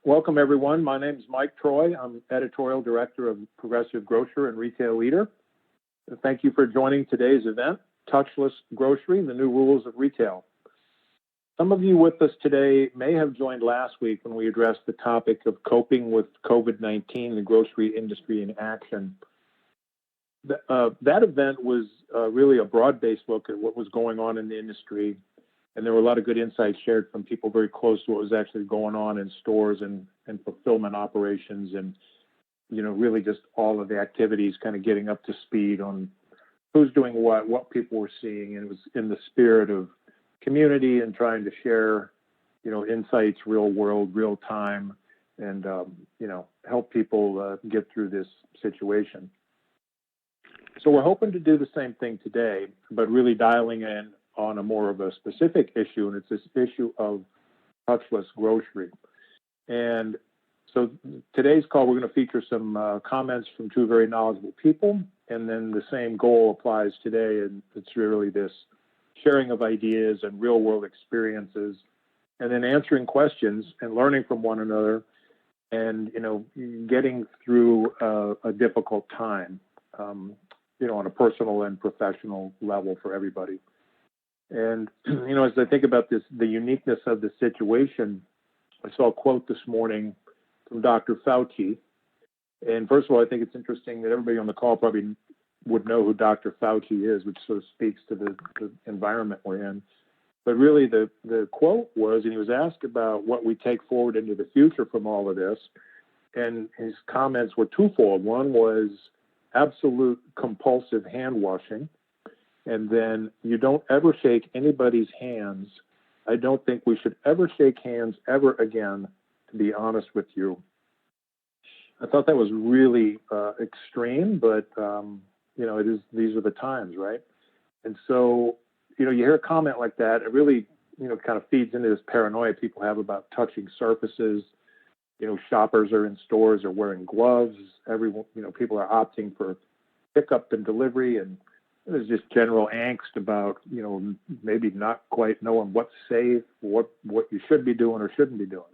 Welcome, everyone. My name is Mike Troy. I'm Editorial Director of Progressive Grocer and Retail Leader. Thank you for joining today's event, Touchless Grocery, the New Rules of Retail. Some of you with us today may have joined last week when we addressed the topic of coping with COVID-19, the grocery industry in action. That event was really a broad-based look at what was going on in the industry, and there were a lot of good insights shared from people very close to what was actually going on in stores and fulfillment operations, and really just all of the activities kind of getting up to speed on who's doing what people were seeing, and it was in the spirit of community and trying to share, insights, real world, real time, and help people get through this situation. So we're hoping to do the same thing today, but really dialing in on a more of a specific issue, and it's this issue of touchless grocery. And so today's call, we're going to feature some comments from two very knowledgeable people, and then the same goal applies today, and it's really this sharing of ideas and real-world experiences, and then answering questions and learning from one another, and getting through a difficult time, on a personal and professional level for everybody. And as I think about this, the uniqueness of the situation, I saw a quote this morning from Dr. Fauci. And first of all, I think it's interesting that everybody on the call probably would know who Dr. Fauci is, which sort of speaks to the environment we're in. But really the quote was, and he was asked about what we take forward into the future from all of this, and his comments were twofold. One was absolute compulsive hand washing, and then you don't ever shake anybody's hands. I don't think we should ever shake hands ever again, to be honest with you. I thought that was really extreme, but these are the times, right? And so, you hear a comment like that, it really, kind of feeds into this paranoia people have about touching surfaces. Shoppers are in stores are wearing gloves. Everyone, people are opting for pickup and delivery, and there's just general angst about, maybe not quite knowing what's safe, what you should be doing or shouldn't be doing.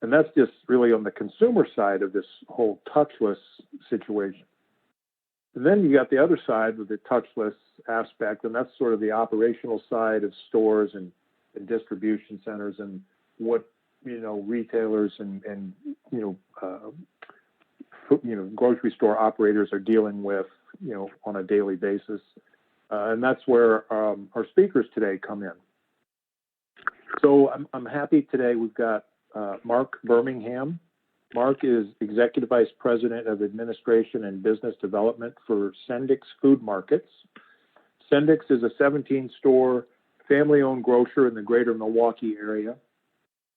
And that's just really on the consumer side of this whole touchless situation. And then you got the other side with the touchless aspect, and that's sort of the operational side of stores and distribution centers and what, retailers and grocery store operators are dealing with, on a daily basis. And that's where our speakers today come in. So I'm happy today we've got Mark Birmingham. Mark is Executive Vice President of Administration and Business Development for Sendik Food Markets. Sendik is a 17-store family-owned grocer in the greater Milwaukee area.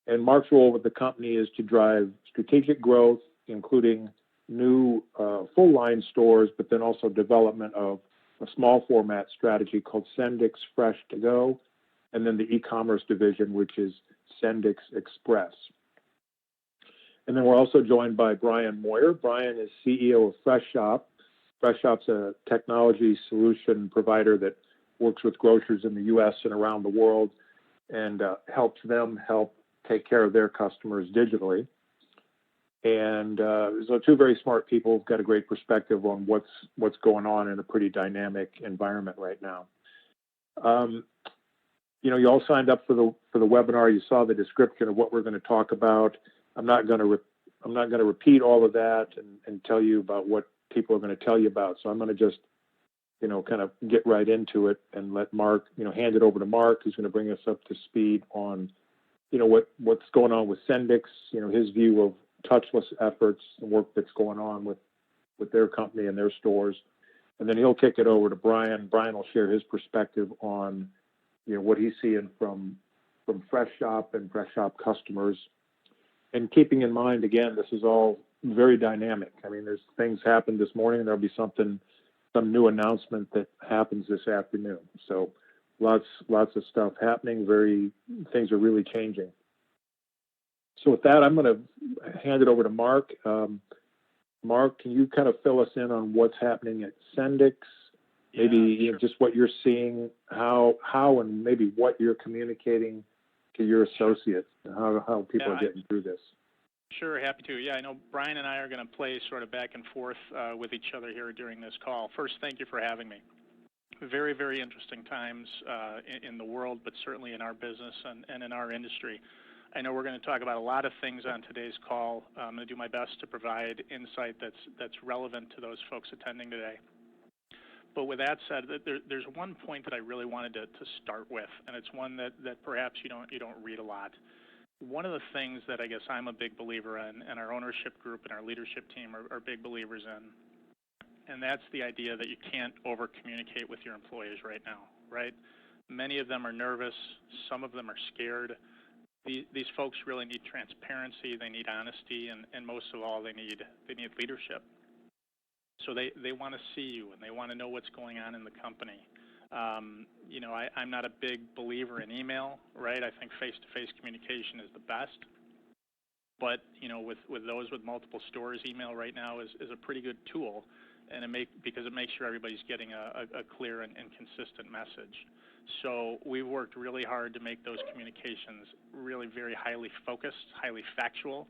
And Mark's role with the company is to drive strategic growth, including new full-line stores, but then also development of a small format strategy called Sendik's Fresh to Go, and then the e-commerce division, which is Sendik's Express. And then we're also joined by Brian Moyer. Brian is CEO of Freshop. Freshop's a technology solution provider that works with grocers in the U.S. and around the world and helps them help take care of their customers digitally. And so two very smart people have got a great perspective on what's going on in a pretty dynamic environment right now. You all signed up for the webinar. You saw the description of what we're going to talk about. I'm not going to repeat all of that and tell you about what people are going to tell you about. So I'm going to just kind of get right into it and let Mark hand it over to Mark, who's going to bring us up to speed on what's going on with Sendik's, his view of touchless efforts and work that's going on with their company and their stores. And then he'll kick it over to Brian. Brian will share his perspective on, what he's seeing from Freshop and Freshop customers. And keeping in mind, again, this is all very dynamic. I mean, there's things happened this morning. There'll be some new announcement that happens this afternoon. So lots of stuff happening. Things are really changing. So with that, I'm going to hand it over to Mark. Mark, can you kind of fill us in on what's happening at Sendik's? Maybe sure. Just what you're seeing, how and maybe what you're communicating to your associates and how people are getting through this. Sure, happy to. Yeah, I know Brian and I are going to play sort of back and forth with each other here during this call. First, thank you for having me. Very, very interesting times in the world, but certainly in our business and in our industry. I know we're going to talk about a lot of things on today's call. I'm going to do my best to provide insight that's relevant to those folks attending today. But with that said, there's one point that I really wanted to start with, and it's one that perhaps you don't read a lot. One of the things that I guess I'm a big believer in, and our ownership group and our leadership team are big believers in, and that's the idea that you can't over-communicate with your employees right now, right? Many of them are nervous. Some of them are scared. These folks really need transparency. They need honesty, and most of all, they need leadership. So they want to see you, and they want to know what's going on in the company. I'm not a big believer in email, right? I think face-to-face communication is the best. But, with those with multiple stores, email right now is a pretty good tool, and because it makes sure everybody's getting a clear and consistent message. So we've worked really hard to make those communications really very highly focused, highly factual.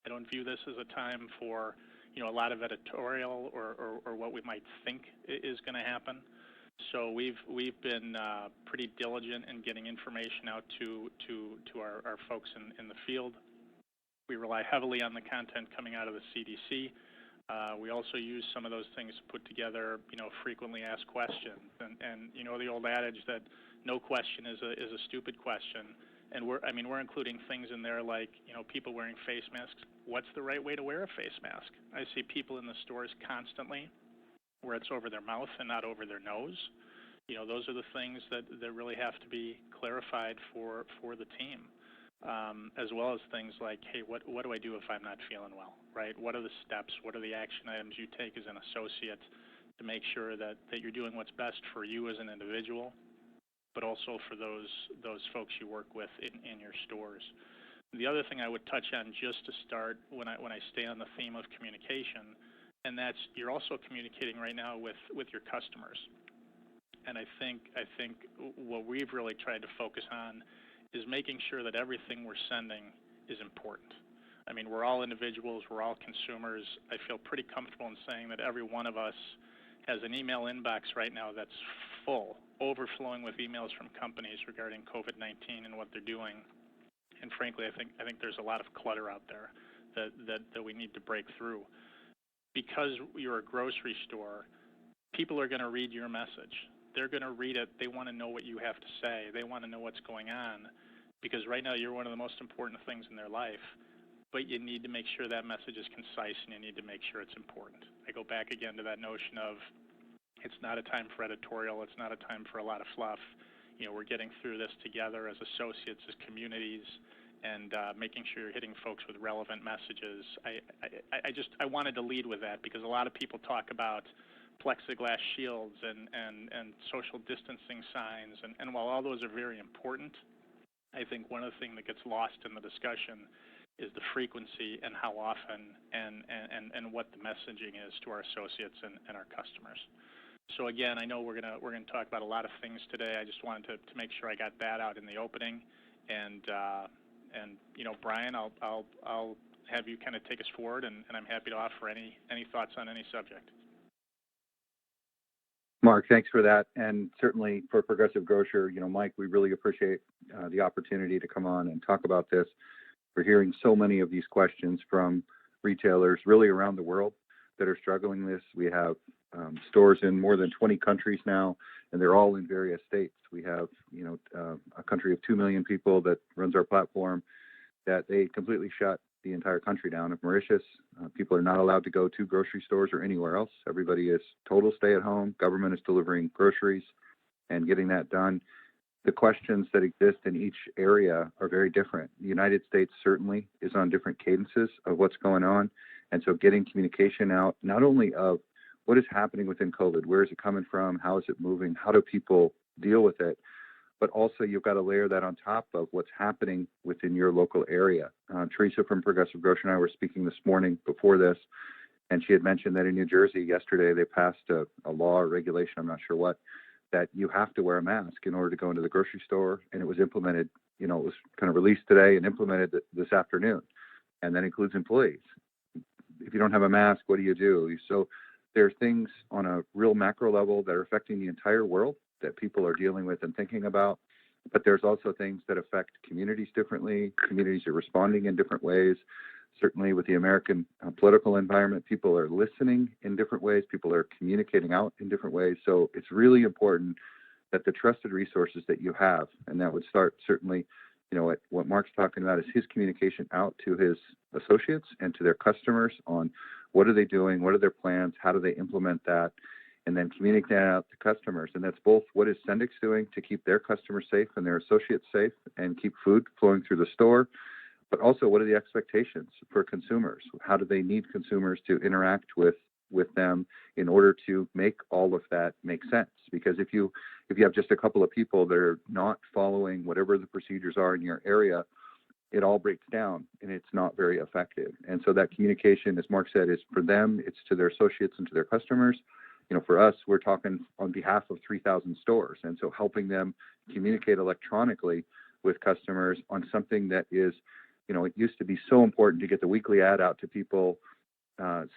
I don't view this as a time for a lot of editorial or what we might think is going to happen. So we've been pretty diligent in getting information out to our folks in the field. We rely heavily on the content coming out of the CDC. We also use some of those things to put together, frequently asked questions, and the old adage that no question is a stupid question. And we're including things in there like, people wearing face masks. What's the right way to wear a face mask? I see people in the stores constantly where it's over their mouth and not over their nose. Those are the things that really have to be clarified for the team, as well as things like, hey, what do I do if I'm not feeling well, right? What are the steps? What are the action items you take as an associate to make sure that you're doing what's best for you as an individual, but also for those folks you work with in your stores. The other thing I would touch on just to start when I stay on the theme of communication, and that's you're also communicating right now with your customers. And I think what we've really tried to focus on is making sure that everything we're sending is important. I mean, we're all individuals, we're all consumers. I feel pretty comfortable in saying that every one of us has an email inbox right now that's full, overflowing with emails from companies regarding COVID-19 and what they're doing. And frankly, I think there's a lot of clutter out there that we need to break through. Because you're a grocery store, people are going to read your message. They're going to read it. They want to know what you have to say. They want to know what's going on, because right now you're one of the most important things in their life. But you need to make sure that message is concise, and you need to make sure it's important. I go back again to that notion of it's not a time for editorial. It's not a time for a lot of fluff. We're getting through this together as associates, as communities, and making sure you're hitting folks with relevant messages. I wanted to lead with that because a lot of people talk about plexiglass shields and social distancing signs, and while all those are very important, I think one of the things that gets lost in the discussion is the frequency and how often and what the messaging is to our associates and our customers. So again, I know we're gonna talk about a lot of things today. I just wanted to make sure I got that out in the opening, and Brian, I'll have you kind of take us forward, and I'm happy to offer any thoughts on any subject. Mark, thanks for that, and certainly for Progressive Grocer, Mike, we really appreciate the opportunity to come on and talk about this. We're hearing so many of these questions from retailers really around the world that are struggling with this. We have stores in more than 20 countries now, and they're all in various states. We have, a country of 2 million people that runs our platform that they completely shut the entire country down of Mauritius. People are not allowed to go to grocery stores or anywhere else. Everybody is total stay-at-home. Government is delivering groceries and getting that done. The questions that exist in each area are very different. The United States certainly is on different cadences of what's going on. And so getting communication out, not only of what is happening within COVID, where is it coming from, how is it moving, how do people deal with it, but also you've got to layer that on top of what's happening within your local area. Teresa from Progressive Grocer and I were speaking this morning before this, and she had mentioned that in New Jersey yesterday they passed a law or regulation, I'm not sure what, that you have to wear a mask in order to go into the grocery store, and it was implemented it was kind of released today and implemented this afternoon, and that includes employees. If you don't have a mask, what do you do? So there are things on a real macro level that are affecting the entire world that people are dealing with and thinking about. But there's also things that affect communities differently. Communities are responding in different ways. Certainly with the American political environment, people are listening in different ways. People are communicating out in different ways. So it's really important that the trusted resources that you have, and that would start certainly, what Mark's talking about is his communication out to his associates and to their customers on what are they doing, what are their plans, how do they implement that, and then communicate that out to customers. And that's both what is Sendik's doing to keep their customers safe and their associates safe and keep food flowing through the store, but also what are the expectations for consumers? How do they need consumers to interact with them in order to make all of that make sense? Because if you have just a couple of people that are not following whatever the procedures are in your area, it all breaks down and it's not very effective. And so that communication, as Mark said, is for them, it's to their associates and to their customers. For us, we're talking on behalf of 3,000 stores. And so helping them communicate electronically with customers on something that is, it used to be so important to get the weekly ad out to people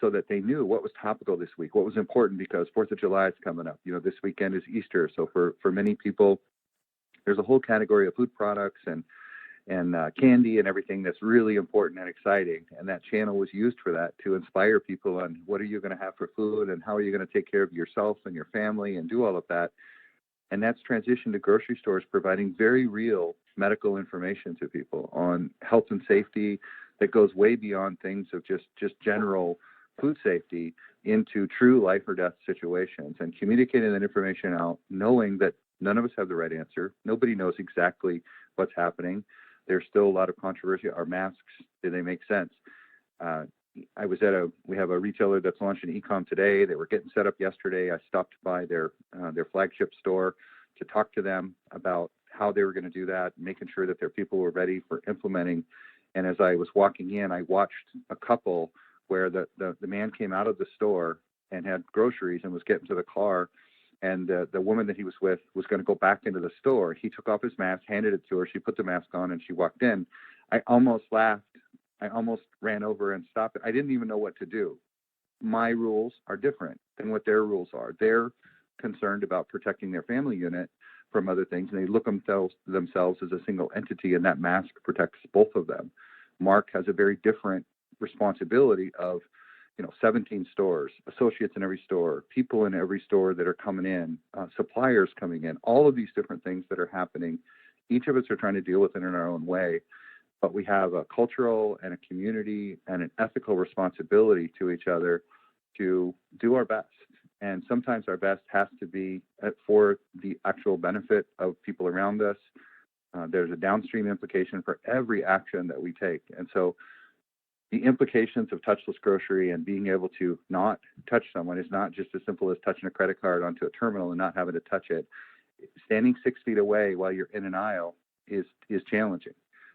so that they knew what was topical this week, what was important, because 4th of July is coming up. This weekend is Easter. So for many people, there's a whole category of food products and candy and everything that's really important and exciting. And that channel was used for that, to inspire people on what are you going to have for food and how are you going to take care of yourself and your family and do all of that. And that's transitioned to grocery stores providing very real medical information to people on health and safety that goes way beyond things of just general food safety into true life or death situations, and communicating that information out, knowing that none of us have the right answer. Nobody knows exactly what's happening. There's still a lot of controversy. Are masks, do they make sense? We have a retailer that's launched an e-com today. They were getting set up yesterday. I stopped by their flagship store to talk to them about how they were going to do that, making sure that their people were ready for implementing. And as I was walking in, I watched a couple where the man came out of the store and had groceries and was getting to the car. And the woman that he was with was going to go back into the store. He took off his mask, handed it to her. She put the mask on and she walked in. I almost laughed. I almost ran over and stopped it. I didn't even know what to do. My rules are different than what their rules are. They're concerned about protecting their family unit from other things, and they look themselves as a single entity, and that mask protects both of them. Mark has a very different responsibility of 17 stores, associates in every store, people in every store that are coming in, suppliers coming in, all of these different things that are happening. Each of us are trying to deal with it in our own way, but we have a cultural and a community and an ethical responsibility to each other to do our best. And sometimes our best has to be for the actual benefit of people around us. There's a downstream implication for every action that we take. And so the implications of touchless grocery and being able to not touch someone is not just as simple as touching a credit card onto a terminal and not having to touch it. Standing 6 feet away while you're in an aisle is challenging.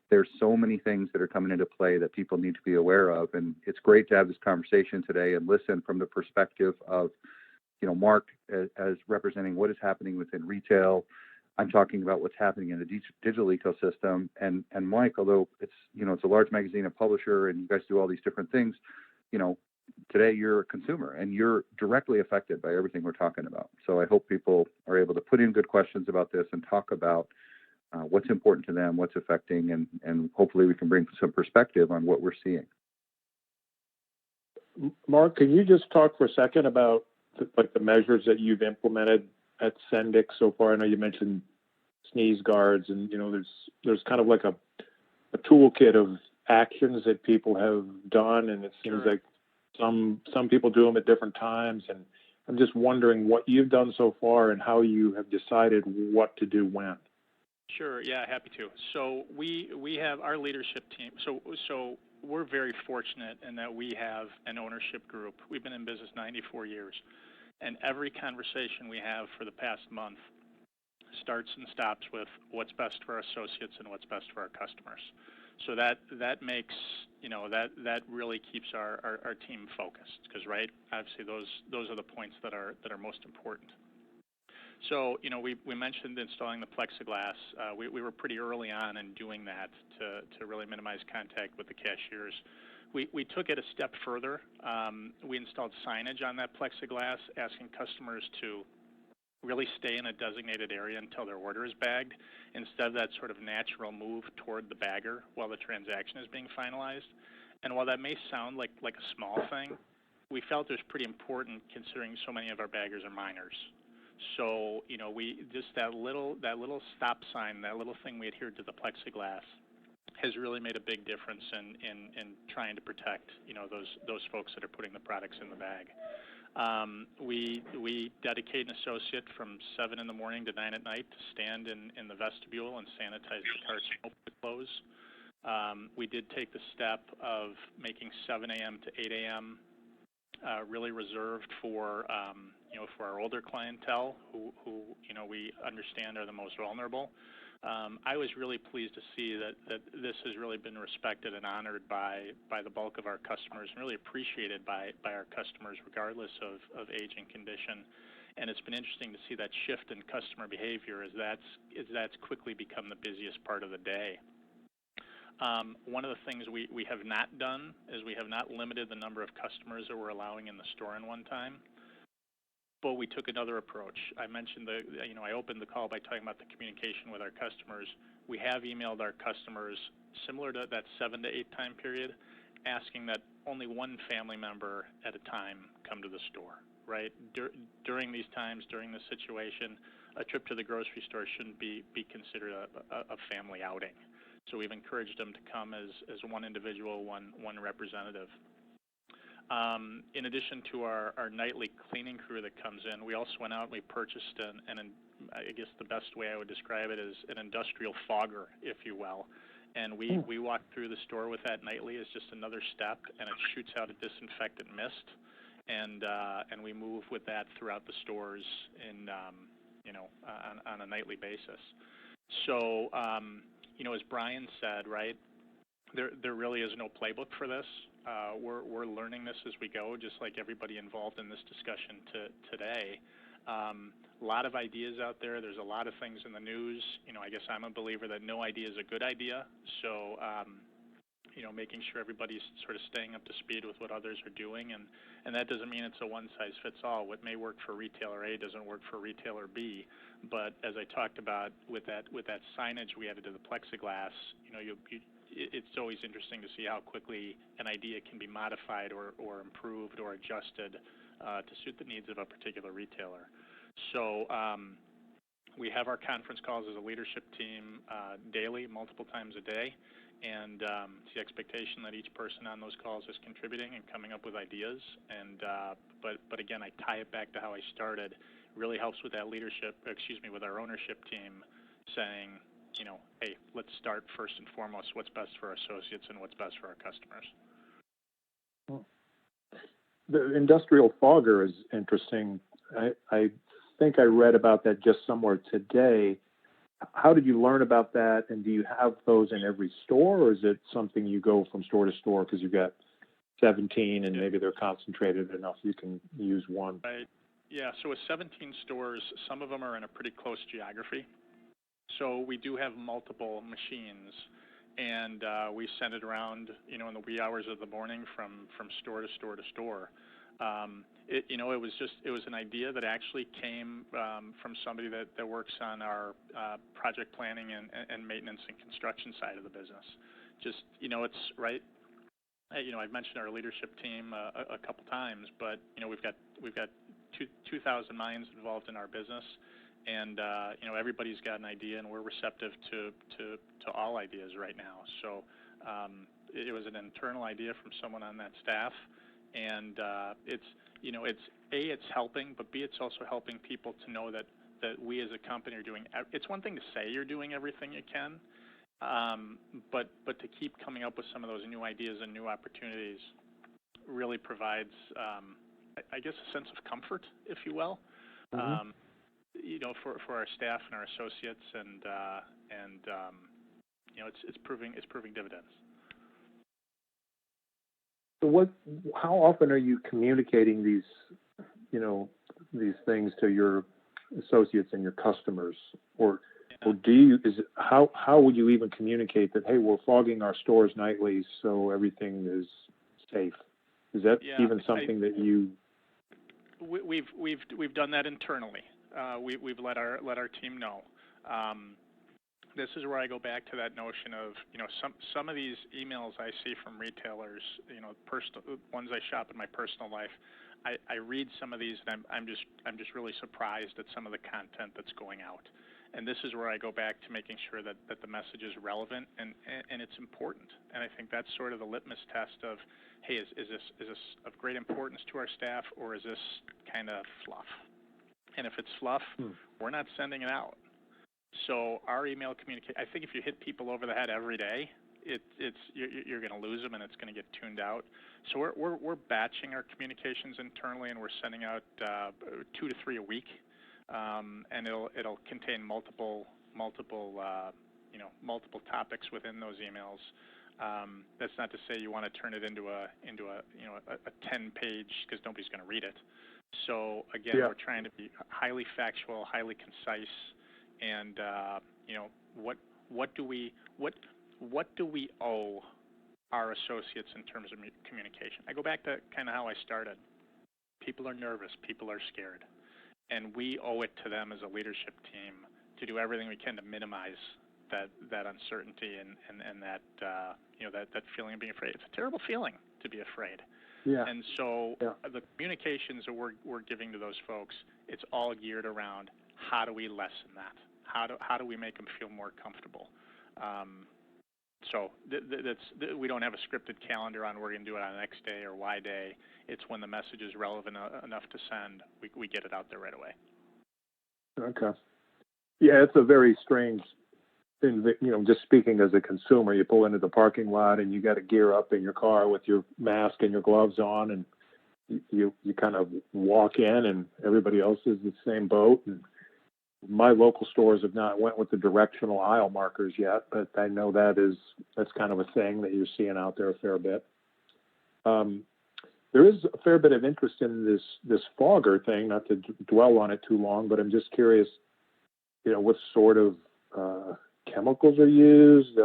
There's so many things that are coming into play that people need to be aware of. And it's great to have this conversation today and listen from the perspective of, Mark as representing what is happening within retail. I'm talking about what's happening in the digital ecosystem, and Mike, although it's a large magazine and publisher, and you guys do all these different things, today you're a consumer and you're directly affected by everything we're talking about. So I hope people are able to put in good questions about this and talk about what's important to them, what's affecting, and hopefully we can bring some perspective on what we're seeing. Mark, can you just talk for a second about the measures that you've implemented at Sendik so far? I know you mentioned sneeze guards, and there's kind of like a toolkit of actions that people have done, and it seems like some people do them at different times. And I'm just wondering what you've done so far and how you have decided what to do when. Sure. Yeah, happy to. So we have our leadership team. So we're very fortunate in that we have an ownership group. We've been in business 94 years. And every conversation we have for the past month starts and stops with what's best for our associates and what's best for our customers. So that makes, that really keeps our team focused, because, right, obviously those are the points that are most important. So, we mentioned installing the plexiglass. We were pretty early on in doing that to really minimize contact with the cashiers. We took it a step further. We installed signage on that plexiglass asking customers to really stay in a designated area until their order is bagged, instead of that sort of natural move toward the bagger while the transaction is being finalized. And while that may sound like a small thing, we felt it was pretty important considering so many of our baggers are minors. So, we just that little stop sign, that little thing we adhered to the plexiglass has really made a big difference in trying to protect, those folks that are putting the products in the bag. We dedicate an associate from 7 in the morning to 9 at night to stand in the vestibule and sanitize the carts and open the close. We did take the step of making 7 a.m. to 8 a.m. Really reserved for our older clientele who we understand are the most vulnerable. I was really pleased to see that this has really been respected and honored by the bulk of our customers, and really appreciated by our customers regardless of age and condition. And it's been interesting to see that shift in customer behavior as that's quickly become the busiest part of the day. One of the things we have not done is we have not limited the number of customers that we're allowing in the store in one time. But we took another approach. I mentioned I opened the call by talking about the communication with our customers. We have emailed our customers similar to that 7 to 8 time period, asking that only one family member at a time come to the store, right? During these times, during this situation, a trip to the grocery store shouldn't be considered a family outing. So we've encouraged them to come as one individual, one representative. In addition to our nightly cleaning crew that comes in, we also went out and we purchased I guess the best way I would describe it is an industrial fogger, if you will. And we walk through the store with that nightly as just another step, and it shoots out a disinfectant mist, and we move with that throughout the stores on a nightly basis. So, as Brian said, right, there really is no playbook for this. We're learning this as we go, just like everybody involved in this discussion today. A lot of ideas out there. There's a lot of things in the news. I guess I'm a believer that no idea is a good idea. So, making sure everybody's sort of staying up to speed with what others are doing, and that doesn't mean it's a one-size-fits-all. What may work for retailer A doesn't work for retailer B. But as I talked about with that signage we added to the plexiglass, it's always interesting to see how quickly an idea can be modified or improved or adjusted to suit the needs of a particular retailer. So we have our conference calls as a leadership team daily, multiple times a day, and it's the expectation that each person on those calls is contributing and coming up with ideas. And but again, I tie it back to how I started. It really helps with that with our ownership team saying, hey, let's start first and foremost what's best for our associates and what's best for our customers. The industrial fogger is interesting. I think I read about that just somewhere today. How did you learn about that, and do you have those in every store, or is it something you go from store to store because you've got 17 and maybe they're concentrated enough you can use one? Right. Yeah, so with 17 stores, some of them are in a pretty close geography. So we do have multiple machines, and we send it around, in the wee hours of the morning from store to store to store. It was an idea that actually came from somebody that works on our project planning and maintenance and construction side of the business. Just, it's right. I've mentioned our leadership team a couple times, but we've got 2,000 minds involved in our business. And everybody's got an idea, and we're receptive to all ideas right now. So it was an internal idea from someone on that staff, and it's helping, but B, it's also helping people to know that we as a company are doing. It's one thing to say you're doing everything you can, but to keep coming up with some of those new ideas and new opportunities really provides, I guess, a sense of comfort, if you will. Mm-hmm. For our staff and our associates, and it's proving dividends. So how often are you communicating these things to your associates and your customers, or do you, how would you even communicate that, hey, we're fogging our stores nightly so everything is safe? Is that even something that you? We've done that internally. We've let our team know. This is where I go back to that notion of, some of these emails I see from retailers, personal ones I shop in my personal life. I read some of these and I'm just really surprised at some of the content that's going out. And this is where I go back to making sure that the message is relevant and it's important. And I think that's sort of the litmus test of, hey, is this of great importance to our staff, or is this kind of fluff? And if it's fluff, we're not sending it out. So our email communication, I think if you hit people over the head every day, you're going to lose them and it's going to get tuned out. So we're batching our communications internally, and we're sending out 2 to 3 a week, and it'll contain multiple topics within those emails. That's not to say you want to turn it into a 10-page, because nobody's going to read it. So again, we're trying to be highly factual, highly concise, and what do we owe our associates in terms of communication? I go back to kind of how I started. People are nervous, people are scared, and we owe it to them as a leadership team to do everything we can to minimize that uncertainty and that that feeling of being afraid. It's a terrible feeling to be afraid. Yeah. And so the communications that we're giving to those folks, it's all geared around how do we lessen that? How do we make them feel more comfortable? So we don't have a scripted calendar on we're going to do it on X day or Y day. It's when the message is relevant enough to send, we get it out there right away. Okay. Yeah, it's a very strange thing that, just speaking as a consumer, you pull into the parking lot and you got to gear up in your car with your mask and your gloves on, and you kind of walk in and everybody else is the same boat. And my local stores have not went with the directional aisle markers yet, but I know that's kind of a thing that you're seeing out there a fair bit. There is a fair bit of interest in this fogger thing, not to dwell on it too long, but I'm just curious, what sort of chemicals are used?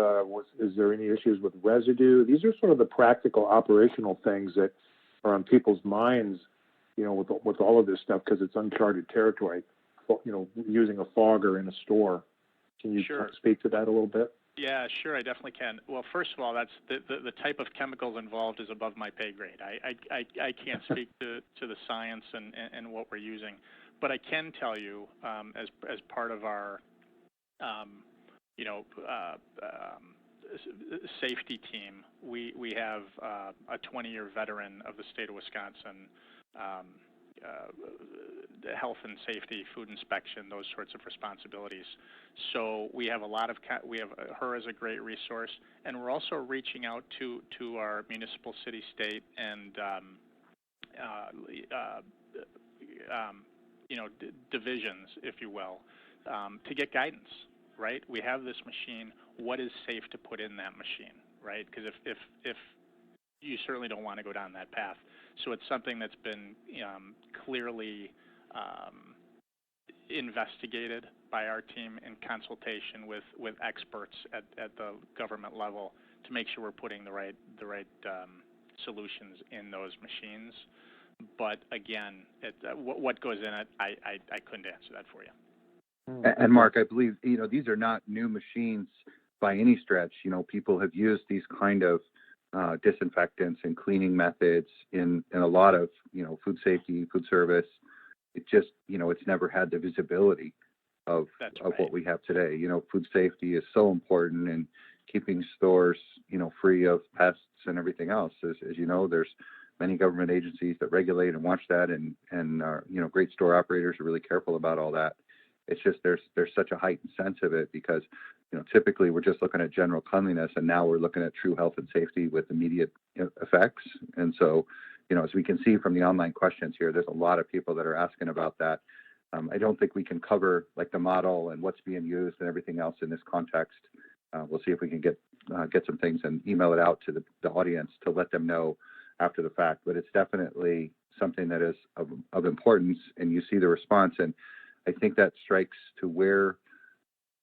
Is there any issues with residue? These are sort of the practical operational things that are on people's minds, with all of this stuff, because it's uncharted territory, using a fogger in a store. Can you speak to that a little bit? Yeah, sure, I definitely can. Well, first of all, that's the type of chemicals involved is above my pay grade. I can't speak to the science and what we're using, but I can tell you, as part of our safety team, we have a 20-year veteran of the state of Wisconsin, health and safety, food inspection, those sorts of responsibilities. So we have we have her as a great resource, and we're also reaching out to our municipal, city, state, and divisions, if you will, to get guidance. Right? We have this machine. What is safe to put in that machine? Right? Because if you certainly don't want to go down that path. So it's something that's been clearly investigated by our team in consultation with experts at the government level to make sure we're putting the right solutions in those machines. But again, what goes in it, I couldn't answer that for you. And Mark, I believe these are not new machines by any stretch. People have used these kind of disinfectants and cleaning methods in a lot of food safety, food service. It just it's never had the visibility of what we have today. Food safety is so important in keeping stores free of pests and everything else. As there's many government agencies that regulate and watch that, and our great store operators are really careful about all that. It's just there's such a heightened sense of it because typically we're just looking at general cleanliness, and now we're looking at true health and safety with immediate effects. And so, as we can see from the online questions here, there's a lot of people that are asking about that. I don't think we can cover like the model and what's being used and everything else in this context. We'll see if we can get some things and email it out to the audience to let them know after the fact. But it's definitely something that is of importance, and you see the response. And I think that strikes to where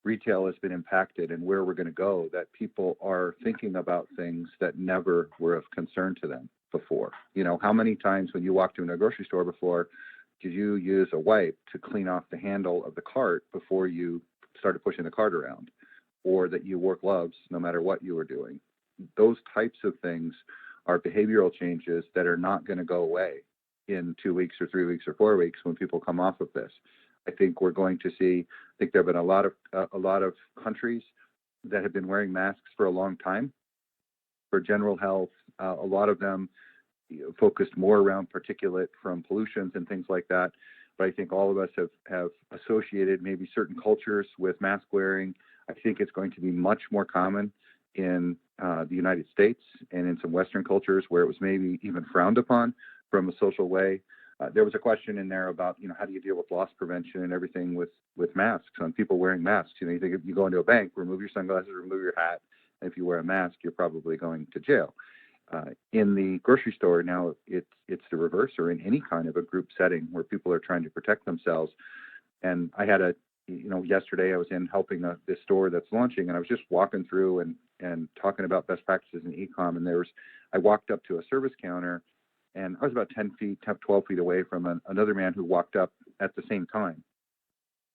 retail has been impacted and where we're going to go, that people are thinking about things that never were of concern to them before. You know, how many times when you walked into a grocery store before, did you use a wipe to clean off the handle of the cart before you started pushing the cart around? Or that you wore gloves no matter what you were doing? Those types of things are behavioral changes that are not going to go away in 2 weeks or 3 weeks or 4 weeks when people come off of this. I think we're going to see, I think there have been a lot of countries that have been wearing masks for a long time for general health. A lot of them focused more around particulate from pollutions and things like that. But I think all of us have associated maybe certain cultures with mask wearing. I think it's going to be much more common in the United States and in some Western cultures where it was maybe even frowned upon from a social way. There was a question in there about, you know, how do you deal with loss prevention and everything with masks and people wearing masks? You know, you think if you go into a bank, remove your sunglasses, remove your hat, and if you wear a mask, you're probably going to jail. In the grocery store now, it's the reverse, or in any kind of a group setting where people are trying to protect themselves. And I had yesterday I was in helping this store that's launching, and I was just walking through and talking about best practices in e-com. And I walked up to a service counter, and I was about 12 feet away from another man who walked up at the same time.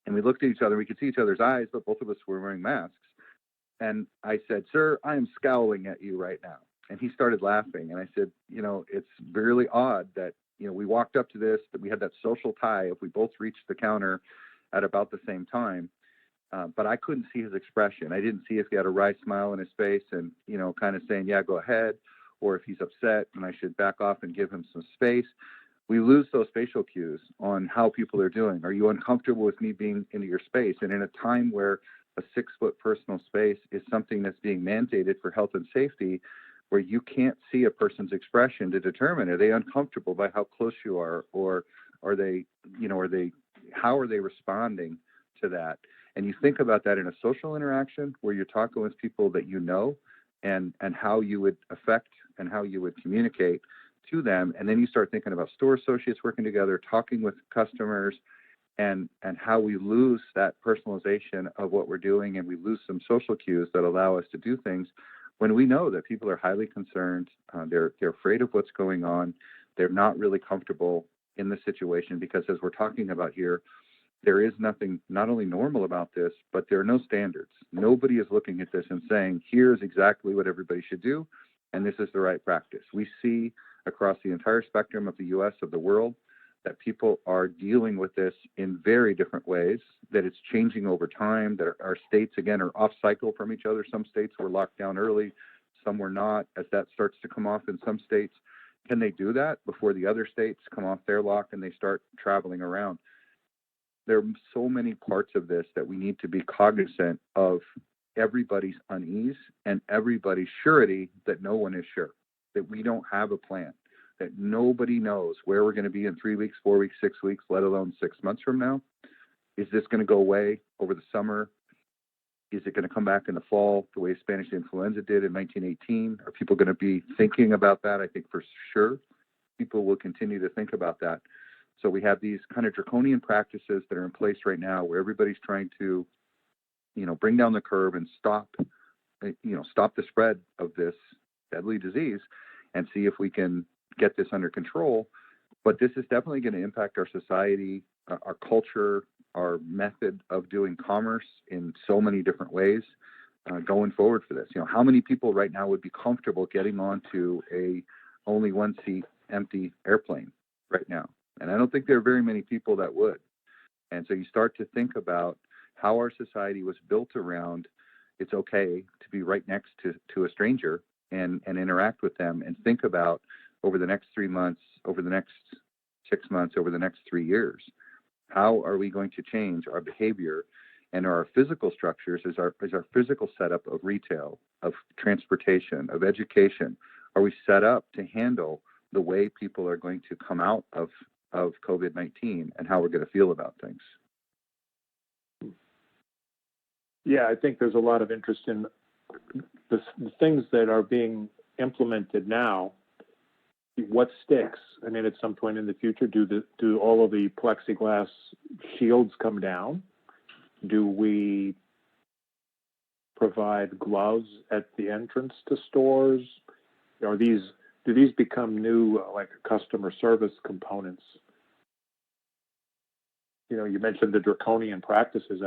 And we looked at each other, we could see each other's eyes, but both of us were wearing masks. And I said, "Sir, I am scowling at you right now." And he started laughing. And I said, you know, it's really odd that, you know, we walked up to this, that we had that social tie if we both reached the counter at about the same time. But I couldn't see his expression. I didn't see if he had a wry smile on his face and, you know, kind of saying, yeah, go ahead, or if he's upset and I should back off and give him some space. We lose those facial cues on how people are doing. Are you uncomfortable with me being into your space? And in a time where a 6-foot personal space is something that's being mandated for health and safety, where you can't see a person's expression to determine, are they uncomfortable by how close you are, or are they, you know, how are they responding to that? And you think about that in a social interaction where you're talking with people that you know, and how you would affect and how you would communicate to them. And then you start thinking about store associates working together, talking with customers, and how we lose that personalization of what we're doing, and we lose some social cues that allow us to do things when we know that people are highly concerned, they're afraid of what's going on, they're not really comfortable in the situation, because as we're talking about here, there is nothing not only normal about this, but there are no standards. Nobody is looking at this and saying, here's exactly what everybody should do, and this is the right practice. We see across the entire spectrum of the U.S., of the world, that people are dealing with this in very different ways, that it's changing over time, that our states, again, are off cycle from each other. Some states were locked down early, some were not. As that starts to come off in some states, can they do that before the other states come off their lock and they start traveling around? There are so many parts of this that we need to be cognizant of everybody's unease and everybody's surety that no one is sure, that we don't have a plan, that nobody knows where we're going to be in 3 weeks, 4 weeks, 6 weeks, let alone 6 months from now. Is this going to go away over the summer? Is it going to come back in the fall the way Spanish influenza did in 1918? Are people going to be thinking about that? I think for sure people will continue to think about that. So we have these kind of draconian practices that are in place right now where everybody's trying to, you know, bring down the curve and stop the spread of this deadly disease and see if we can get this under control. But this is definitely going to impact our society, our culture, our method of doing commerce in so many different ways going forward for this. You know, how many people right now would be comfortable getting onto a only one seat empty airplane right now? And I don't think there are very many people that would. And so you start to think about how our society was built around it's okay to be right next to a stranger and interact with them, and think about over the next 3 months, over the next 6 months, over the next 3 years, how are we going to change our behavior and our physical structures? Is our physical setup of retail, of transportation, of education, are we set up to handle the way people are going to come out of COVID-19 and how we're going to feel about things? Yeah, I think there's a lot of interest in the things that are being implemented now. what sticks? I mean, at some point in the future, do all of the plexiglass shields come down? Do we provide gloves at the entrance to stores? Do these become new like customer service components? You know, you mentioned the draconian practices.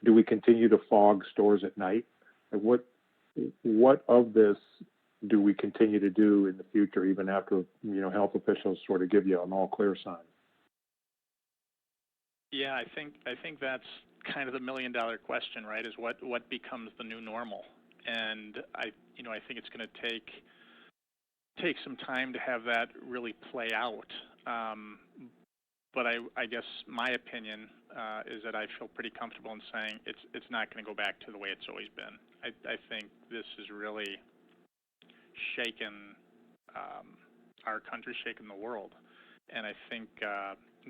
Do we continue to fog stores at night? And what of this do we continue to do in the future, even after, health officials sort of give you an all clear sign? Yeah, I think that's kind of the $1 million question, right? Is what becomes the new normal? And I think it's going to take some time to have that really play out. But I guess my opinion is that I feel pretty comfortable in saying it's not going to go back to the way it's always been. I think this has really shaken our country, shaken the world, and I think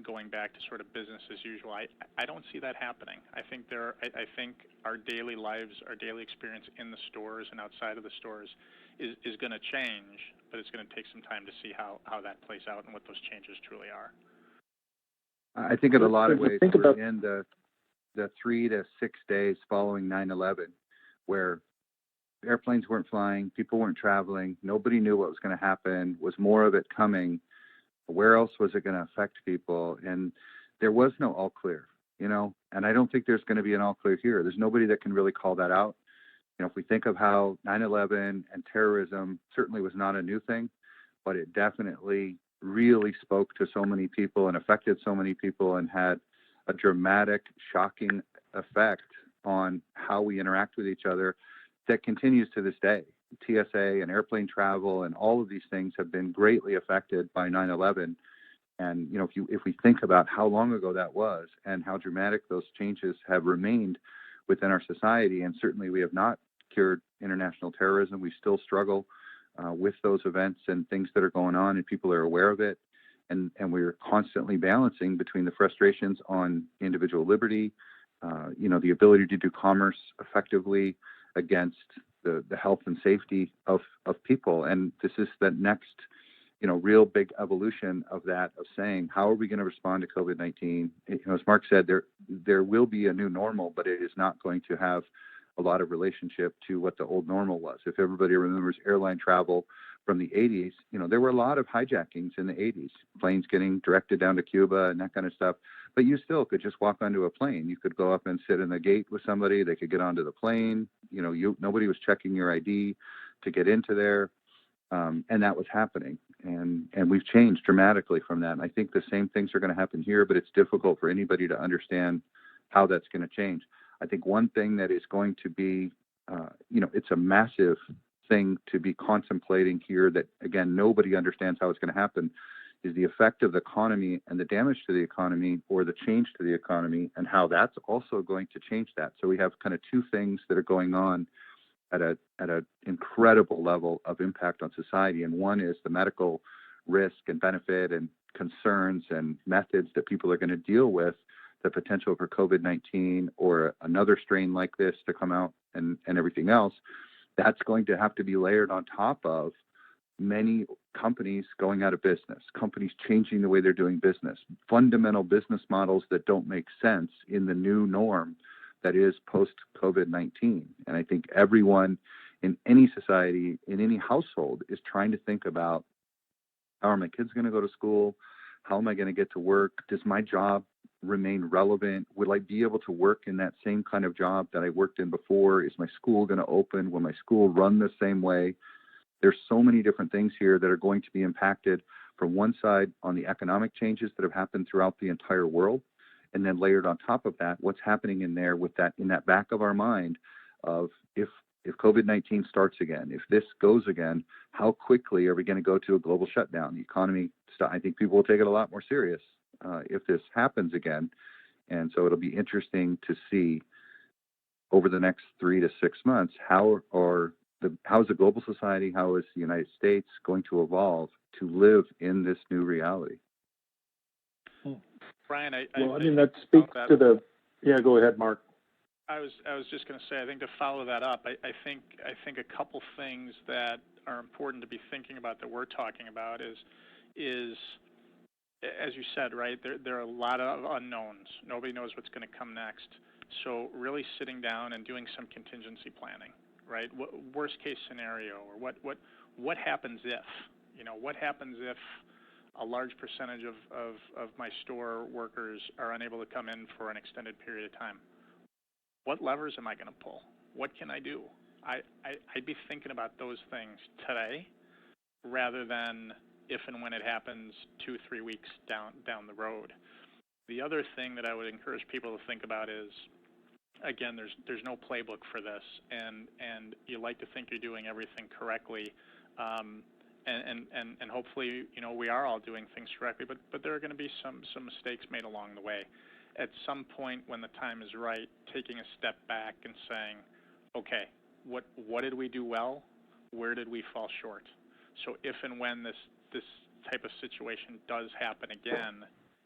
going back to sort of business as usual, I don't see that happening. I think our daily lives, our daily experience in the stores and outside of the stores is going to change, but it's going to take some time to see how that plays out and what those changes truly are. I think in a lot of ways we're in the 3 to 6 days following 9/11, where airplanes weren't flying, people weren't traveling, nobody knew what was going to happen, was more of it coming? Where else was it going to affect people? And there was no all clear, and I don't think there's going to be an all clear here. There's nobody that can really call that out. If we think of how 9/11 and terrorism certainly was not a new thing, but it definitely really spoke to so many people and affected so many people and had a dramatic, shocking effect on how we interact with each other that continues to this day. TSA and airplane travel and all of these things have been greatly affected by 9/11. And, if we think about how long ago that was and how dramatic those changes have remained within our society, and certainly we have not cured international terrorism. We still struggle with those events and things that are going on, and people are aware of it. And we're constantly balancing between the frustrations on individual liberty, the ability to do commerce effectively against the health and safety of people. And this is the next, real big evolution of that, of saying, how are we going to respond to COVID-19? As Mark said, there will be a new normal, but it is not going to have a lot of relationship to what the old normal was. If everybody remembers airline travel from the 80s, there were a lot of hijackings in the 80s, planes getting directed down to Cuba and that kind of stuff. But you still could just walk onto a plane. You could go up and sit in the gate with somebody. They could get onto the plane. Nobody was checking your ID to get into there. And that was happening. And we've changed dramatically from that. And I think the same things are going to happen here, but it's difficult for anybody to understand how that's going to change. I think one thing that is going to be, it's a massive thing to be contemplating here that, again, nobody understands how it's going to happen, is the effect of the economy and the damage to the economy or the change to the economy and how that's also going to change that. So we have kind of two things that are going on at an incredible level of impact on society. And one is the medical risk and benefit and concerns and methods that people are going to deal with the potential for COVID-19 or another strain like this to come out and everything else. That's going to have to be layered on top of many companies going out of business, companies changing the way they're doing business, fundamental business models that don't make sense in the new norm that is post-COVID-19. And I think everyone in any society, in any household, is trying to think about, how are my kids going to go to school? How am I going to get to work? Does my job remain relevant? Will I be able to work in that same kind of job that I worked in before? Is my school going to open? Will my school run the same way? There's so many different things here that are going to be impacted from one side on the economic changes that have happened throughout the entire world, and then layered on top of that, what's happening in there with that, in that back of our mind of if COVID-19 starts again, if this goes again, how quickly are we going to go to a global shutdown? The economy, I think people will take it a lot more serious if this happens again. And so it'll be interesting to see over the next 3 to 6 months, how is the global society, how is the United States going to evolve to live in this new reality? Brian, that speaks to the. Yeah, go ahead, Mark. I was just going to say, I think to follow that up, I think a couple things that are important to be thinking about that we're talking about is as you said, right, there are a lot of unknowns. Nobody knows what's going to come next. So really sitting down and doing some contingency planning, right? Worst case scenario, or what happens if? What happens if a large percentage of my store workers are unable to come in for an extended period of time? What levers am I going to pull? What can I do? I'd be thinking about those things today rather than if and when it happens 2-3 weeks down the road. The other thing that I would encourage people to think about is, again, there's no playbook for this, and you like to think you're doing everything correctly, and hopefully, we are all doing things correctly, but there are going to be some mistakes made along the way. At some point when the time is right, taking a step back and saying, okay, what did we do well? Where did we fall short? So if and when this type of situation does happen again,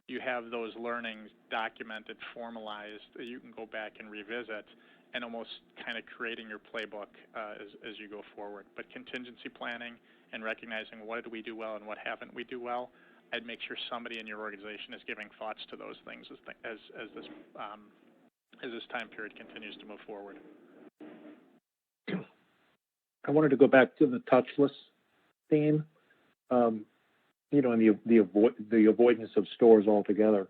you have those learnings documented, formalized, that you can go back and revisit, and almost kind of creating your playbook as you go forward. But contingency planning and recognizing what did we do well and what haven't we do well, I'd make sure somebody in your organization is giving thoughts to those things as this time period continues to move forward. I wanted to go back to the touchless theme, and the avoidance of stores altogether.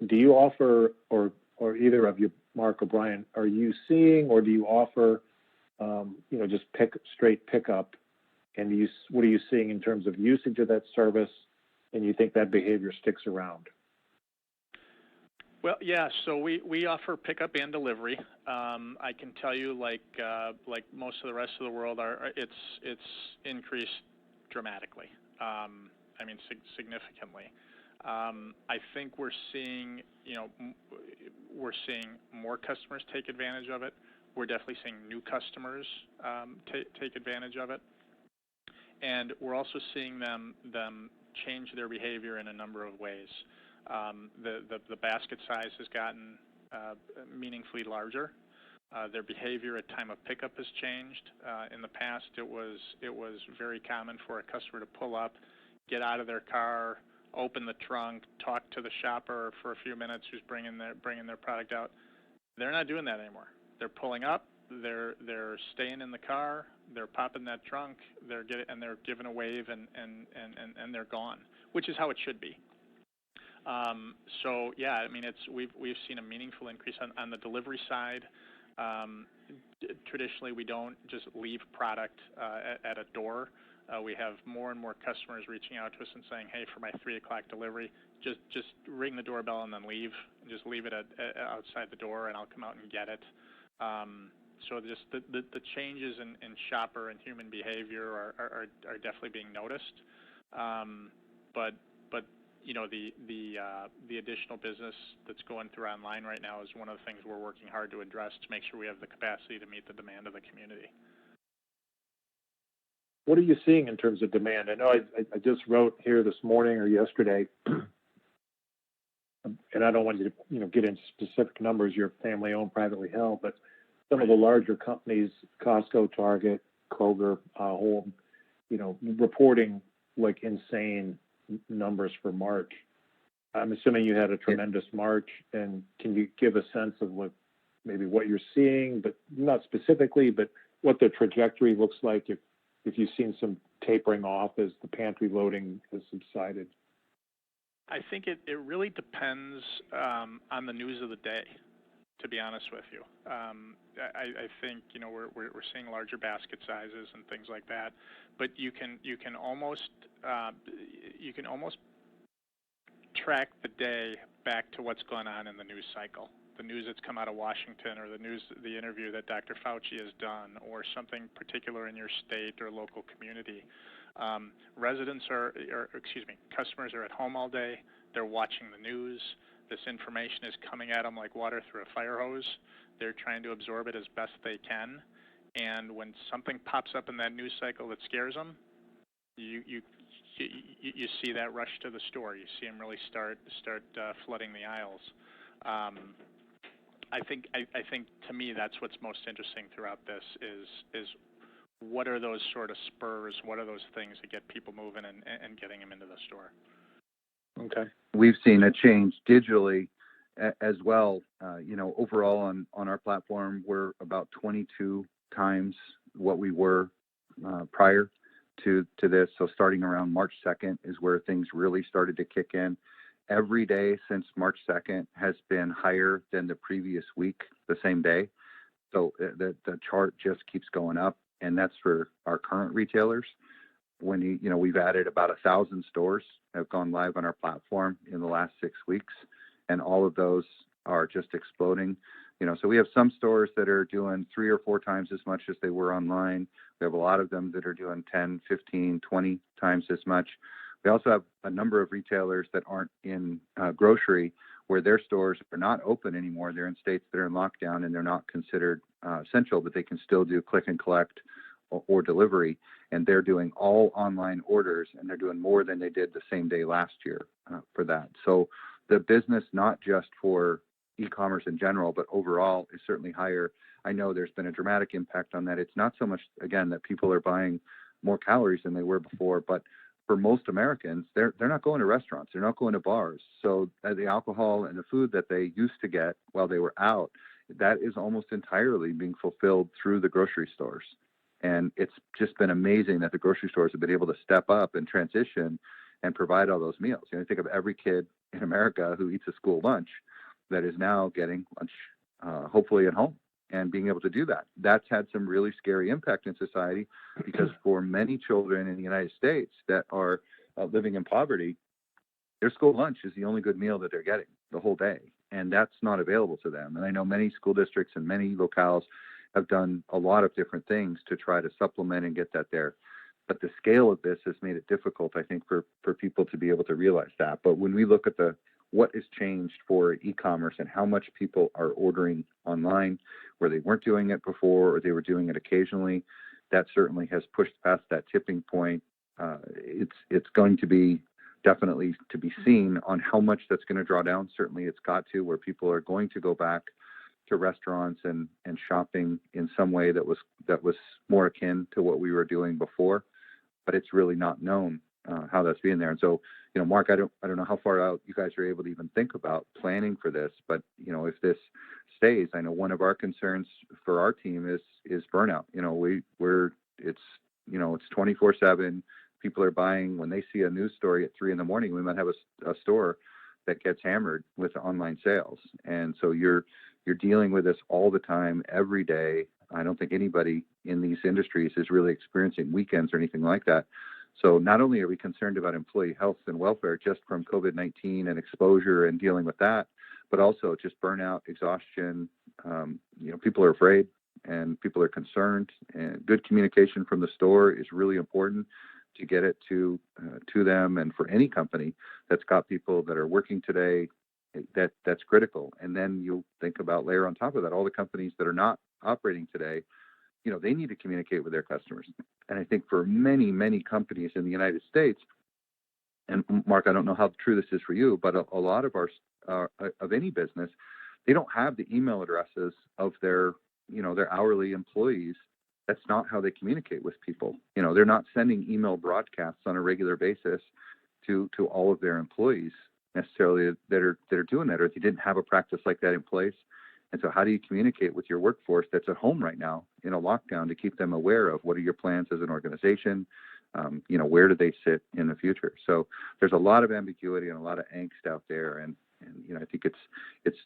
Do you offer, or either of you, Mark or Brian, are you seeing, or do you offer, just straight pickup? And what are you seeing in terms of usage of that service? And you think that behavior sticks around? Well, yeah. So we offer pickup and delivery. I can tell you, like most of the rest of the world, it's increased dramatically. Significantly. I think we're seeing more customers take advantage of it. We're definitely seeing new customers take advantage of it, and we're also seeing them change their behavior in a number of ways. The basket size has gotten meaningfully larger. Their behavior at time of pickup has changed. In the past, it was very common for a customer to pull up, get out of their car, open the trunk, talk to the shopper for a few minutes who's bringing their product out. They're not doing that anymore. They're pulling up, they're staying in the car, they're popping that trunk, they're giving a wave, and they're gone, which is how it should be. So yeah, we've seen a meaningful increase on the delivery side. Traditionally, we don't just leave product at a door. We have more and more customers reaching out to us and saying, hey, for my 3 o'clock delivery, just ring the doorbell and then leave. Just leave it outside the door, and I'll come out and get it. So just the changes in shopper and human behavior are definitely being noticed. But the additional business that's going through online right now is one of the things we're working hard to address to make sure we have the capacity to meet the demand of the community. What are you seeing in terms of demand? I know I just wrote here this morning or yesterday, and I don't want you to get into specific numbers. You're family owned, privately held, but some of the larger companies, Costco, Target, Kroger, Home, reporting like insane numbers for March. I'm assuming you had a tremendous March, and can you give a sense of what you're seeing, but not specifically, but what the trajectory looks like if you've seen some tapering off as the pantry loading has subsided? I think it really depends on the news of the day, to be honest with you. I think we're seeing larger basket sizes and things like that, but you can almost track the day back to what's going on in the news cycle. The news that's come out of Washington, or the interview that Dr. Fauci has done, or something particular in your state or local community. Customers are at home all day. They're watching the news. This information is coming at them like water through a fire hose. They're trying to absorb it as best they can. And when something pops up in that news cycle that scares them, you see that rush to the store. You see them really start flooding the aisles. I think to me that's what's most interesting throughout this is what are those sort of spurs? What are those things that get people moving and getting them into the store? Okay. We've seen a change digitally as well. Overall on our platform, we're about 22 times what we were prior to this. So starting around March 2nd is where things really started to kick in. Every day since March 2nd has been higher than the previous week, the same day. So the chart just keeps going up, and that's for our current retailers. When we've added about 1,000 stores have gone live on our platform in the last 6 weeks, and all of those are just exploding. So we have some stores that are doing 3 or 4 times as much as they were online. We have a lot of them that are doing 10, 15, 20 times as much. We also have a number of retailers that aren't in grocery, where their stores are not open anymore. They're in states that are in lockdown, and they're not considered essential, but they can still do click and collect or delivery. And they're doing all online orders, and they're doing more than they did the same day last year for that. So the business, not just for e-commerce in general, but overall, is certainly higher. I know there's been a dramatic impact on that. It's not so much, again, that people are buying more calories than they were before, but for most Americans, they're not going to restaurants, they're not going to bars. So the alcohol and the food that they used to get while they were out, that is almost entirely being fulfilled through the grocery stores. And it's just been amazing that the grocery stores have been able to step up and transition and provide all those meals. Think of every kid in America who eats a school lunch that is now getting lunch, hopefully at home, and being able to do that. That's had some really scary impact in society, because for many children in the United States that are living in poverty, their school lunch is the only good meal that they're getting the whole day, and that's not available to them. And I know many school districts and many locales have done a lot of different things to try to supplement and get that there. But the scale of this has made it difficult, I think, for people to be able to realize that. But when we look at what has changed for e-commerce and how much people are ordering online, where they weren't doing it before or they were doing it occasionally, that certainly has pushed past that tipping point. It's going to be definitely to be seen on how much that's going to draw down. Certainly it's got to, where people are going to go back to restaurants and shopping in some way that was more akin to what we were doing before, but it's really not known how that's being there. And so, Mark, I don't know how far out you guys are able to even think about planning for this, but if this stays, I know one of our concerns for our team is burnout. It's 24/7. People are buying when they see a news story at 3 a.m. We might have a store that gets hammered with online sales, and so you're dealing with this all the time, every day. I don't think anybody in these industries is really experiencing weekends or anything like that. So not only are we concerned about employee health and welfare just from COVID-19 and exposure and dealing with that, but also just burnout, exhaustion. People are afraid and people are concerned, and good communication from the store is really important to get it to them. And for any company that's got people that are working today, that's critical. And then you think about, layer on top of that, all the companies that are not operating today, they need to communicate with their customers. And I think for many, many companies in the United States, and Mark, I don't know how true this is for you, but a lot of of any business, they don't have the email addresses of their hourly employees. That's not how they communicate with people. They're not sending email broadcasts on a regular basis to all of their employees necessarily that are doing that, or if you didn't have a practice like that in place. And so how do you communicate with your workforce that's at home right now in a lockdown to keep them aware of what are your plans as an organization? Where do they sit in the future? So there's a lot of ambiguity and a lot of angst out there. And I think it's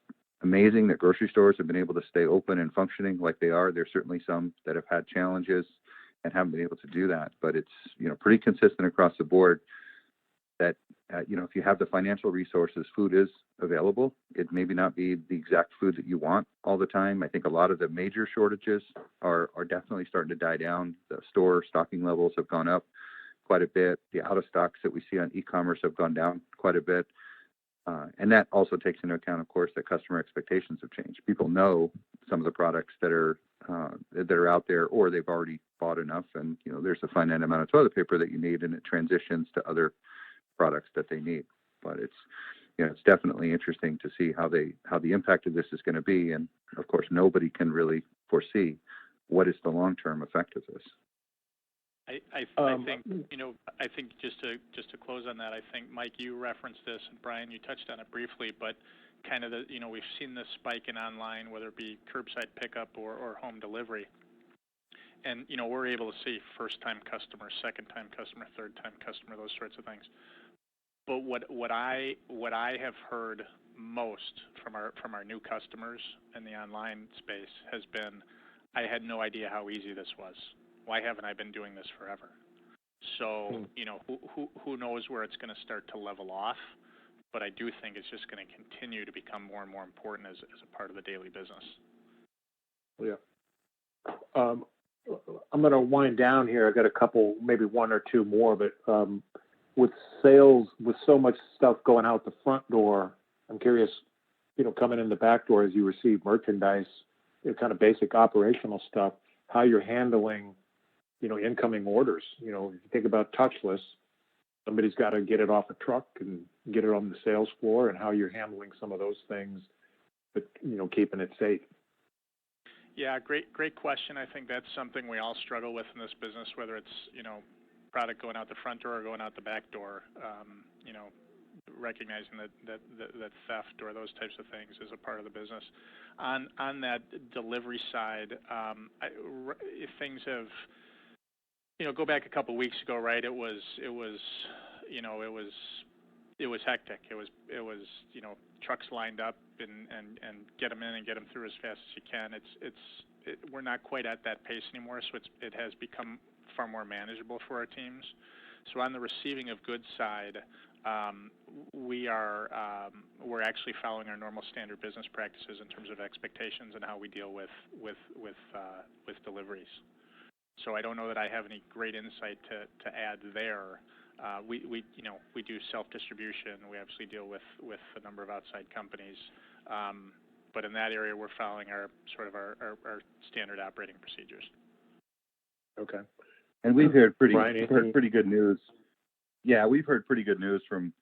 amazing that grocery stores have been able to stay open and functioning like they are. There's certainly some that have had challenges and haven't been able to do that. But it's, pretty consistent across the board that, if you have the financial resources, food is available. It maybe not be the exact food that you want all the time. I think a lot of the major shortages are definitely starting to die down. The store stocking levels have gone up quite a bit. The out of stocks that we see on e-commerce have gone down quite a bit. And that also takes into account, of course, that customer expectations have changed. People know some of the products that are out there, or they've already bought enough, and there's a finite amount of toilet paper that you need, and it transitions to other products that they need. But it's definitely interesting to see how the impact of this is going to be, and of course nobody can really foresee what is the long-term effect of this. I think, I think just to close on that, I think, Mike, you referenced this, and Brian, you touched on it briefly, but kind of we've seen this spike in online, whether it be curbside pickup or home delivery. And, we're able to see first-time customer, second-time customer, third-time customer, those sorts of things. But what I have heard most from our new customers in the online space has been, I had no idea how easy this was. Why haven't I been doing this forever? So, who knows where it's going to start to level off, but I do think it's just going to continue to become more and more important as a part of the daily business. Yeah. I'm going to wind down here. I've got a couple, maybe one or two more, but with sales, with so much stuff going out the front door, I'm curious, coming in the back door as you receive merchandise, kind of basic operational stuff, how you're handling, incoming orders. If you think about touchless, somebody's got to get it off a truck and get it on the sales floor, and how you're handling some of those things, but, keeping it safe. Yeah, great question. I think that's something we all struggle with in this business, whether it's, product going out the front door or going out the back door, recognizing that theft or those types of things is a part of the business. On that delivery side, things have, go back a couple of weeks ago, right? It was hectic. It was trucks lined up and get them in and get them through as fast as you can. We're not quite at that pace anymore, so it has become far more manageable for our teams. So on the receiving of goods side, we're actually following our normal standard business practices in terms of expectations and how we deal with deliveries. So I don't know that I have any great insight to add there. We do self-distribution. We obviously deal with a number of outside companies, but in that area, we're following our standard operating procedures. Okay. And we've heard pretty good news. Yeah, we've heard pretty good news from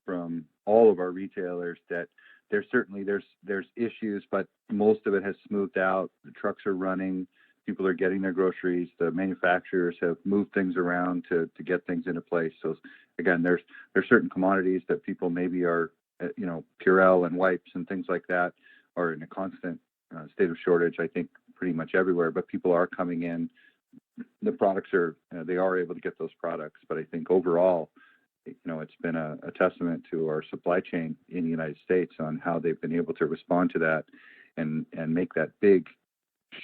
all of our retailers that there's issues, but most of it has smoothed out. The trucks are running. People are getting their groceries. The manufacturers have moved things around to get things into place. So again, there's certain commodities that people maybe are, Purell and wipes and things like that are in a constant state of shortage, I think, pretty much everywhere. But people are coming in. The products they are able to get those products. But I think overall, it's been a testament to our supply chain in the United States on how they've been able to respond to that and make that big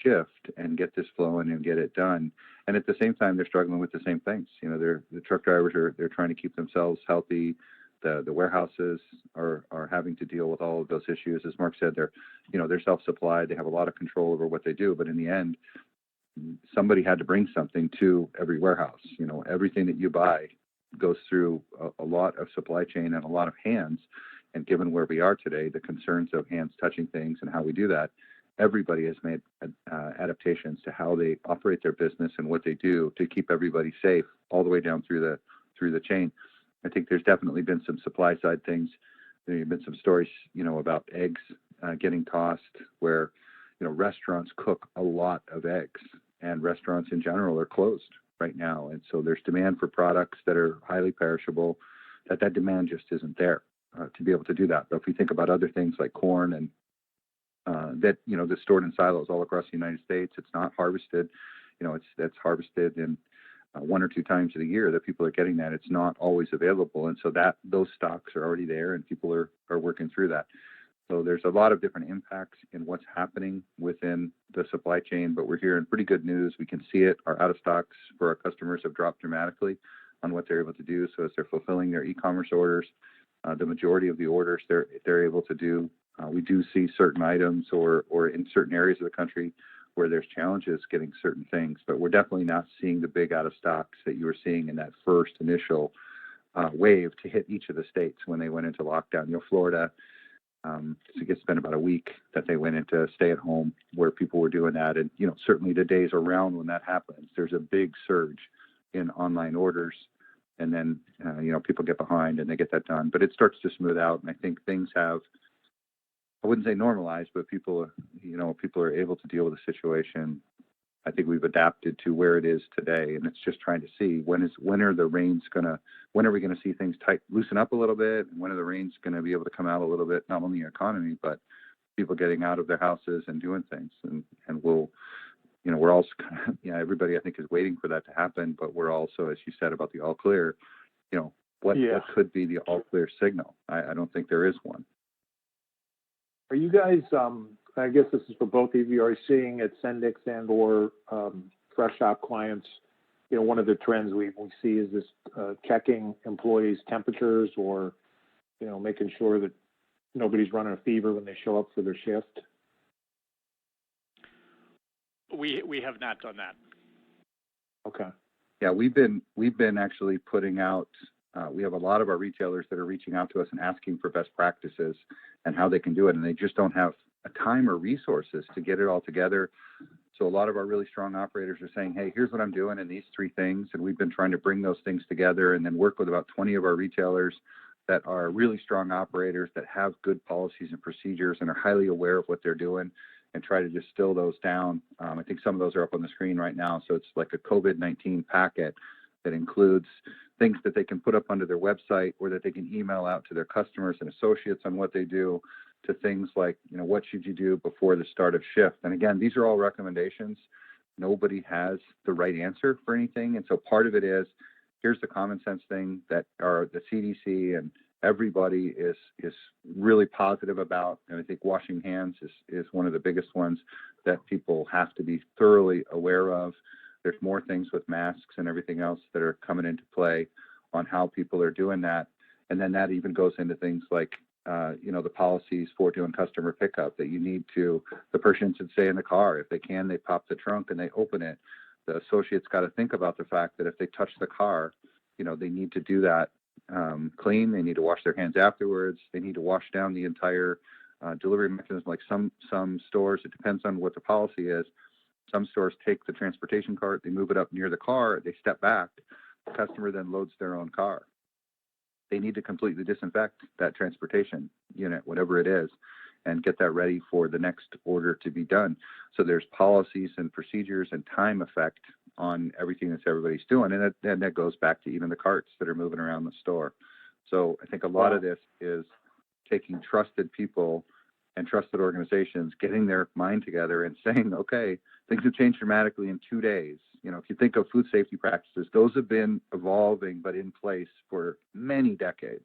shift and get this flowing and get it done. And at the same time, they're struggling with the same things. The truck drivers they're trying to keep themselves healthy. The warehouses are having to deal with all of those issues. As Mark said, they're self-supplied. They have a lot of control over what they do. But in the end, somebody had to bring something to every warehouse. Everything that you buy goes through a lot of supply chain and a lot of hands. And given where we are today, the concerns of hands touching things and how we do that, everybody has made adaptations to how they operate their business and what they do to keep everybody safe all the way down through the chain. I think there's definitely been some supply side things. There have been some stories, about eggs getting tossed where, restaurants cook a lot of eggs, and restaurants in general are closed right now. And so there's demand for products that are highly perishable, that demand just isn't there to be able to do that. But if we think about other things like corn and that's stored in silos all across the United States, it's not harvested. That's harvested in 1 or 2 times of the year that people are getting that. It's not always available. And so those stocks are already there and people are working through that. So there's a lot of different impacts in what's happening within the supply chain, but we're hearing pretty good news. We can see it. Our out of stocks for our customers have dropped dramatically on what they're able to do. So as they're fulfilling their e-commerce orders, the majority of the orders they're able to do. We do see certain items or in certain areas of the country where there's challenges getting certain things, but we're definitely not seeing the big out of stocks that you were seeing in that first initial wave to hit each of the states when they went into lockdown. Florida, it's been about a week that they went into stay at home where people were doing that. And, certainly the days around when that happens, there's a big surge in online orders. And then, people get behind and they get that done, but it starts to smooth out. And I think things have, I wouldn't say normalized, but people are able to deal with the situation I think we've adapted to where it is today, and it's just trying to see when are we going to see things loosen up a little bit, and when are the rains going to be able to come out a little bit, not only the economy, but people getting out of their houses and doing things. And we'll, we're also everybody I think is waiting for that to happen, but we're also, as you said about the all clear, what could be the all clear signal? I don't think there is one. Are you guys, I guess this is for both of you, are you seeing at Sendik and or Freshop clients, one of the trends we see is this checking employees' temperatures or, making sure that nobody's running a fever when they show up for their shift? We have not done that. Okay. Yeah, we've been actually putting out, we have a lot of our retailers that are reaching out to us and asking for best practices and how they can do it, and they just don't have a time or resources to get it all together. So a lot of our really strong operators are saying, hey, here's what I'm doing in these 3 things, and we've been trying to bring those things together and then work with about 20 of our retailers that are really strong operators that have good policies and procedures and are highly aware of what they're doing, and try to distill those down. I think some of those are up on the screen right now. So it's like a COVID-19 packet that includes things that they can put up onto their website or that they can email out to their customers and associates on what they do, to things like, what should you do before the start of shift? And again, these are all recommendations. Nobody has the right answer for anything. And so part of it is, here's the common sense thing that are the CDC and everybody is really positive about. And I think washing hands is one of the biggest ones that people have to be thoroughly aware of. There's more things with masks and everything else that are coming into play on how people are doing that. And then that even goes into things like, the policies for doing customer pickup, that the person should stay in the car. If they can, they pop the trunk and they open it. The associate's got to think about the fact that if they touch the car, they need to do that clean. They need to wash their hands afterwards. They need to wash down the entire delivery mechanism. Like some stores, it depends on what the policy is. Some stores take the transportation cart, they move it up near the car, they step back. The customer then loads their own car. They need to completely disinfect that transportation unit, whatever it is, and get that ready for the next order to be done. So there's policies and procedures and time effect on everything that everybody's doing. And that goes back to even the carts that are moving around the store. So I think a lot of this is taking trusted people and trusted organizations, getting their mind together and saying, okay, things have changed dramatically in 2 days. If you think of food safety practices, those have been evolving, but in place for many decades.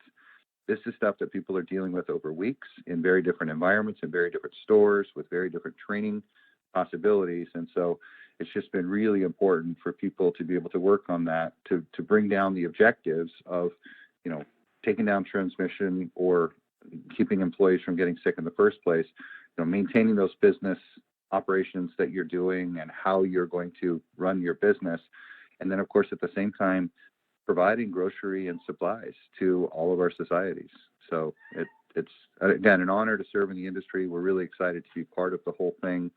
This is stuff that people are dealing with over weeks in very different environments, in very different stores, with very different training possibilities. And so it's just been really important for people to be able to work on that, to bring down the objectives of, taking down transmission or keeping employees from getting sick in the first place, maintaining those business operations that you're doing and how you're going to run your business. And then, of course, at the same time, providing grocery and supplies to all of our societies. So it's, again, an honor to serve in the industry. We're really excited to be part of the whole thing.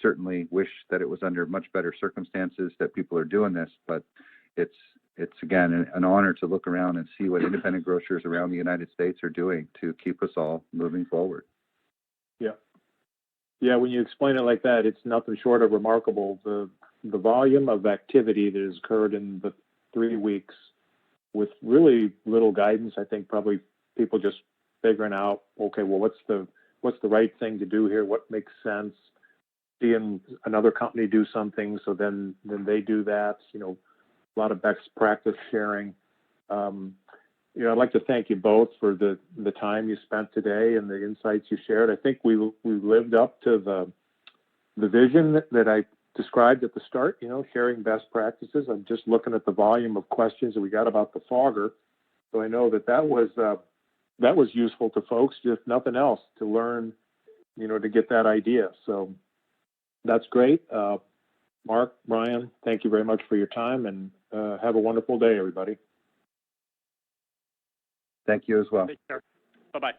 Certainly wish that it was under much better circumstances that people are doing this, but it's again, an honor to look around and see what independent grocers around the United States are doing to keep us all moving forward. Yeah, when you explain it like that, it's nothing short of remarkable. The volume of activity that has occurred in the 3 weeks with really little guidance. I think probably people just figuring out, okay, well, what's the right thing to do here? What makes sense? Seeing another company do something, so then they do that. A lot of best practice sharing. I'd like to thank you both for the time you spent today and the insights you shared. I think we lived up to the vision that I described at the start, sharing best practices. I'm just looking at the volume of questions that we got about the fogger. So I know that was useful to folks, if nothing else, to learn, to get that idea. So that's great. Mark, Brian, thank you very much for your time, and have a wonderful day, everybody. Thank you as well. Take care. Bye-bye.